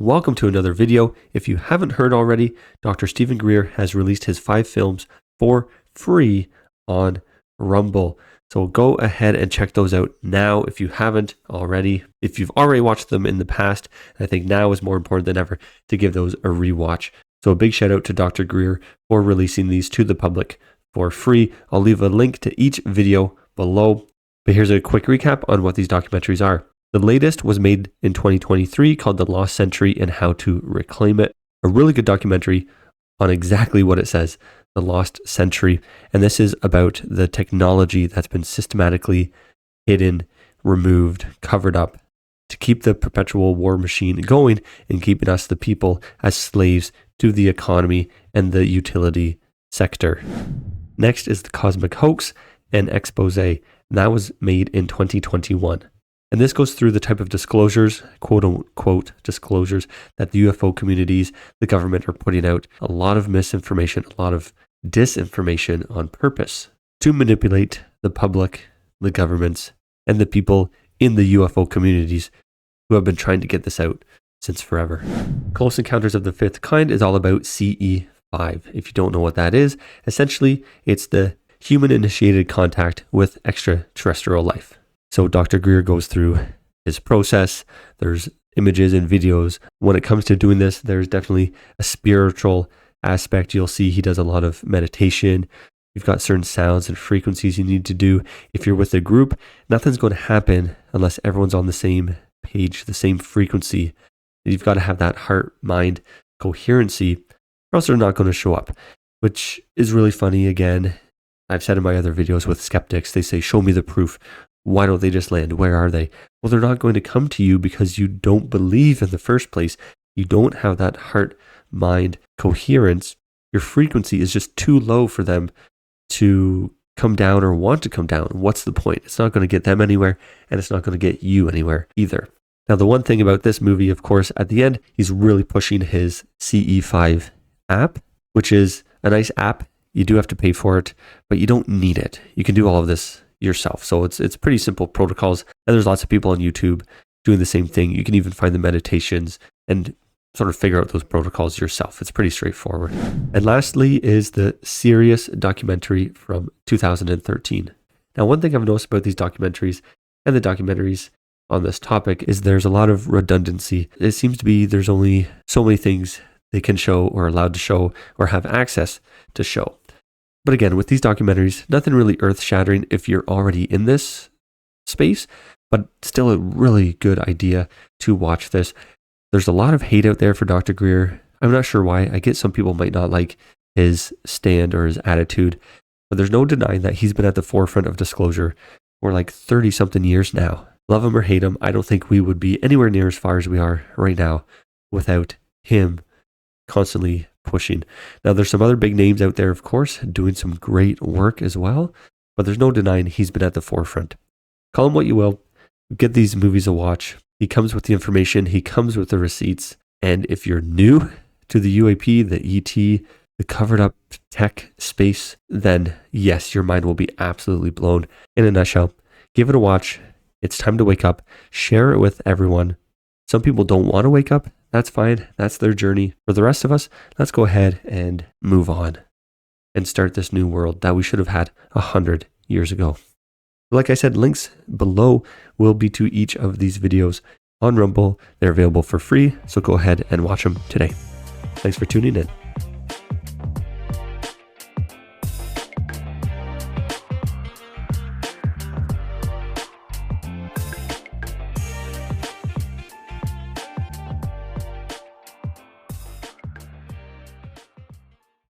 Welcome to another video. If you haven't heard already, Dr. Stephen Greer has released his 5 films for free on Rumble. So go ahead and check those out now if you haven't already. If you've already watched them in the past, I think now is more important than ever to give those a rewatch. So a big shout out to Dr. Greer for releasing these to the public for free. I'll leave a link to each video below. But here's a quick recap on what these documentaries are. The latest was made in 2023 called The Lost Century and How to Reclaim It. A really good documentary on exactly what it says, The Lost Century. And this is about the technology that's been systematically hidden, removed, covered up to keep the perpetual war machine going and keeping us, the people, as slaves to the economy and the utility sector. Next is The Cosmic Hoax and Expose. And that was made in 2021. And this goes through the type of disclosures, quote unquote disclosures, that the UFO communities, the government are putting out. A lot of misinformation, a lot of disinformation on purpose to manipulate the public, the governments, and the people in the UFO communities who have been trying to get this out since forever. Close Encounters of the Fifth Kind is all about CE5. If you don't know what that is, essentially it's the human-initiated contact with extraterrestrial life. So Dr. Greer goes through his process. There's images and videos. When it comes to doing this, there's definitely a spiritual aspect. You'll see he does a lot of meditation. You've got certain sounds and frequencies you need to do. If you're with a group, nothing's going to happen unless everyone's on the same page, the same frequency. You've got to have that heart-mind coherency, or else they're not going to show up, which is really funny. Again, I've said in my other videos with skeptics, they say, show me the proof. Why don't they just land? Where are they? Well, they're not going to come to you because you don't believe in the first place. You don't have that heart-mind coherence. Your frequency is just too low for them to come down or want to come down. What's the point? It's not going to get them anywhere, and it's not going to get you anywhere either. Now, the one thing about this movie, of course, at the end, he's really pushing his CE5 app, which is a nice app. You do have to pay for it, but you don't need it. You can do all of this yourself. So it's pretty simple protocols. And there's lots of people on YouTube doing the same thing. You can even find the meditations and sort of figure out those protocols yourself. It's pretty straightforward. And lastly is the Sirius Documentary from 2013. Now, one thing I've noticed about these documentaries and the documentaries on this topic is there's a lot of redundancy. It seems to be there's only so many things they can show or allowed to show or have access to show. But again, with these documentaries, nothing really earth-shattering if you're already in this space, but still a really good idea to watch this. There's a lot of hate out there for Dr. Greer. I'm not sure why. I get some people might not like his stand or his attitude, but there's no denying that he's been at the forefront of disclosure for like 30-something years now. Love him or hate him, I don't think we would be anywhere near as far as we are right now without him constantly pushing. Now, there's some other big names out there, of course, doing some great work as well, but there's no denying he's been at the forefront. Call him what you will. Get these movies a watch. He comes with the information. He comes with the receipts. And if you're new to the UAP, the ET, the covered up tech space, then yes, your mind will be absolutely blown. In a nutshell, give it a watch. It's time to wake up. Share it with everyone. Some people don't want to wake up. That's fine. That's their journey. For the rest of us, let's go ahead and move on and start this new world that we should have had 100 years ago. Like I said, links below will be to each of these videos on Rumble. They're available for free, so go ahead and watch them today. Thanks for tuning in.